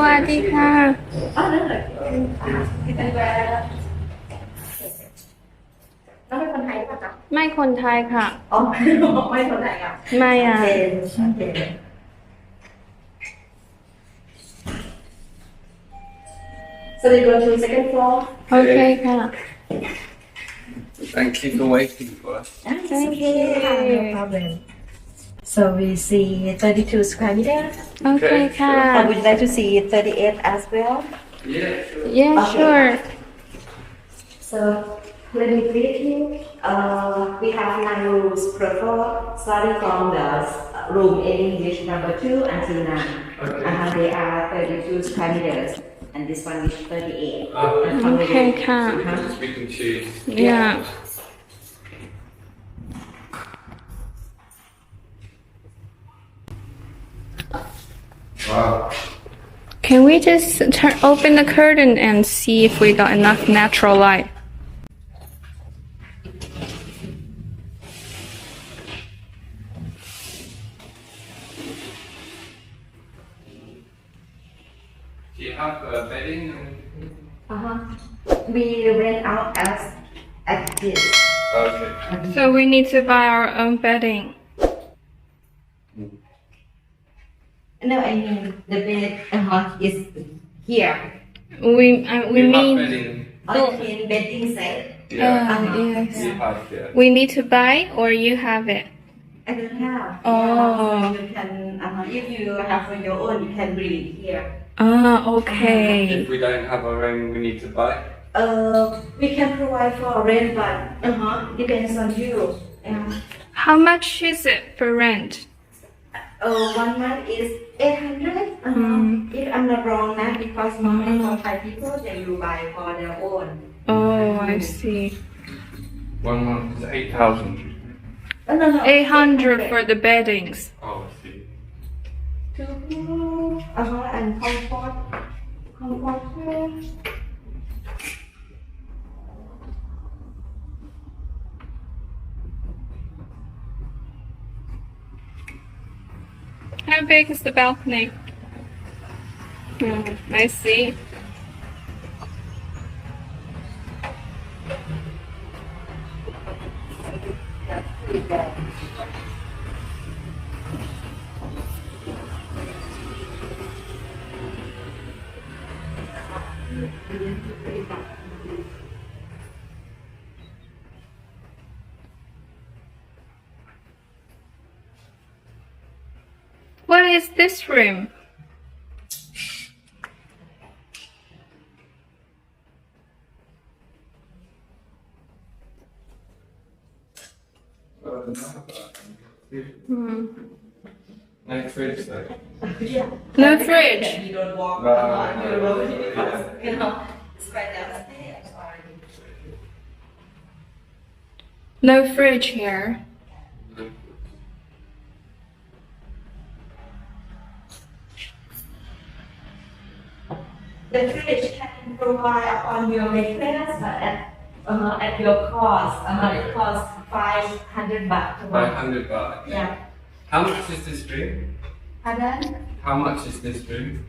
วัสดีค่ะอ๋อนั่นเหรอเป็นแบรนด์น้องเป็นคนไทยป่ะจ๊ะไม่คนไทยค่ะอ๋อไม่คนไทยอ่ะไม่อ่ะชัดเจน So we go to second floor โอเคค่ะ Thank you for waiting for us. Thank you no problem So we see 32 square meters โอเคค่ะ Would you like to see 38 as well Yeah, sure. Yeah sure So let me brief you. We have 9 rooms per floor, starting from the room ending with number 2 until 9. Okay. They are 32 square meters, and this one is 38. โอเคค่ะ We can choose. Yeah Wow. Can we just open the curtain and see if we got enough natural light? Do you have bedding? We rent out as at this. Okay. So we need to buy our own bedding. No, I mean the bed is here. We have mean bedding. I mean bedding set. yes. We have, yeah. We need to buy or you have it? I don't have. Oh. So you can, if you have for your own, you can bring it here. Okay. If we don't have our own, we need to buy. We can provide for rent, but depends on you. How much is it for rent? 1 month is 800. If I'm not wrong, now because normally for Thai people they will buy for their own. Oh, I see. 1 month is 8,000. No. 800 for the beddings. Oh, I see. And comfort. How big is the balcony? I see. What is this room? No fridge though. No fridge. You don't walk Right. on the road because, it's right downstairs. No fridge here. The fridge can provide on your request, but at your cost, it costs 500 baht. 500 baht. Yeah. How much is this room? Pardon? How much is this room?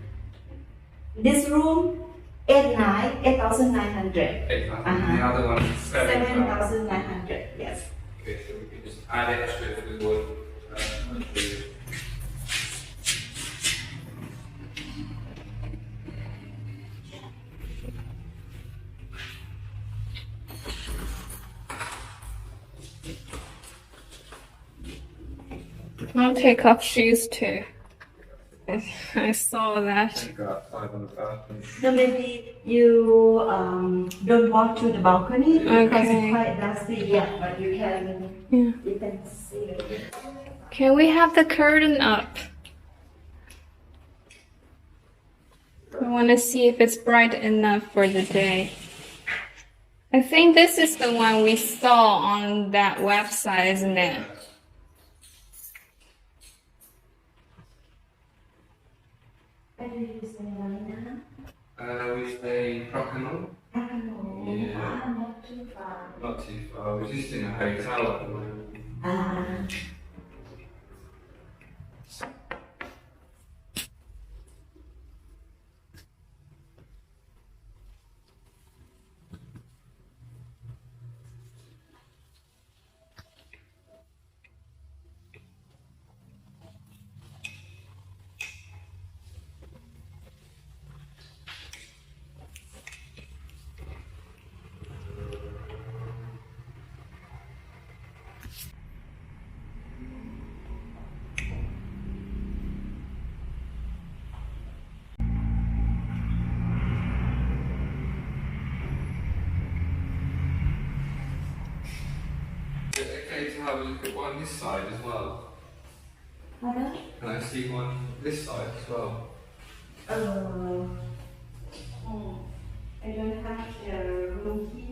This room, 8,900. 8,000. The other one is 7,000. 7,900, yes. Okay, so we can just add extra if we would. I'll take off shoes too. I saw that. Got 500 baht. So maybe you don't walk to the balcony because Okay. it's quite dusty yet, but you can see it. Can we have the curtain up? I want to see if it's bright enough for the day. I think this is the one we saw on that website, isn't it? We stay Koh Phangan. Yeah. Not too far. Not too far. We're just in a hotel at the moment. okay to have a look at one this side as well? Pardon? Can I see one this side as well? I don't have the room here.